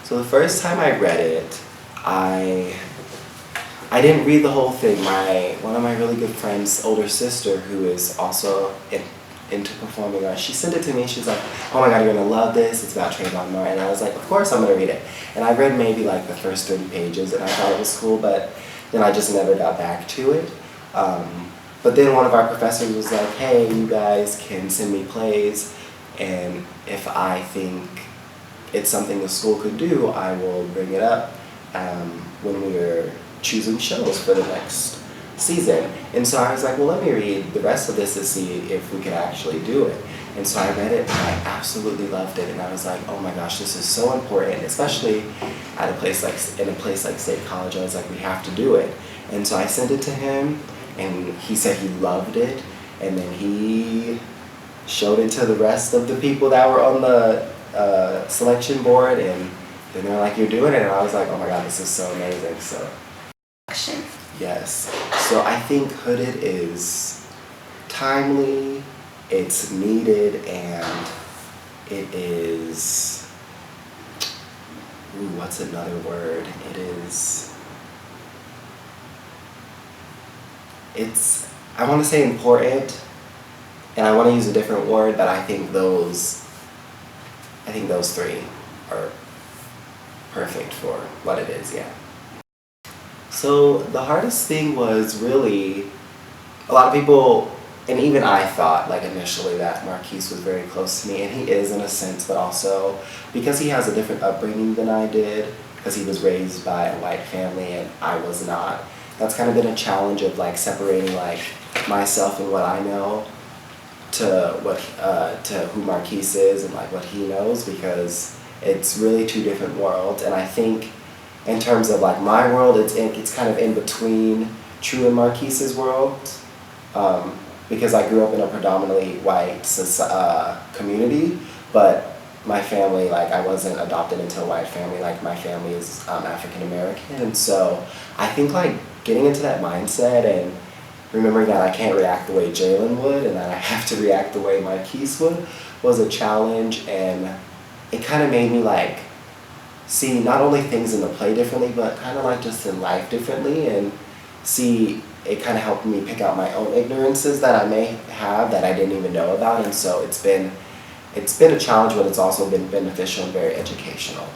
So the first time I read it, I didn't read the whole thing. One of my really good friends' older sister, who is also into performing arts, she sent it to me. She's like, "Oh my God, you're gonna love this. It's about Trayvon Martin." And I was like, "Of course I'm gonna read it." And I read maybe like the first 30 pages, and I thought it was cool, but then I just never got back to it. But then one of our professors was like, "Hey, you guys can send me plays, and if I think it's something the school could do, I will bring it up when we're choosing shows for the next season." And so I was like, well, let me read the rest of this to see if we could actually do it. And so I read it and I absolutely loved it. And I was like, oh my gosh, this is so important, especially in a place like State College. I was like, we have to do it. And so I sent it to him and he said he loved it. And then he showed it to the rest of the people that were on the selection board, and then they're like, you're doing it. And I was like, oh my God, this is so amazing. So yes. So I think Hooded is timely, it's needed, and it is, what's another word? I want to say important, and I want to use a different word, but I think those three are perfect for what it is, yeah. So the hardest thing was really, a lot of people, and even I thought like initially that Marquis was very close to me, and he is in a sense, but also because he has a different upbringing than I did, because he was raised by a white family and I was not. That's kind of been a challenge of like separating like myself and what I know to who Marquis is and like what he knows, because it's really two different worlds. And I think in terms of like my world, it's kind of in between True and Marquis's world, because I grew up in a predominantly white community, but my family, like I wasn't adopted into a white family, like my family is African American, and so I think like getting into that mindset and remembering that I can't react the way Jalen would and that I have to react the way Marquis would was a challenge, and it kind of made me like see not only things in the play differently, but kind of like just in life differently, and see it kind of helped me pick out my own ignorances that I may have that I didn't even know about. And so it's been a challenge, but it's also been beneficial and very educational.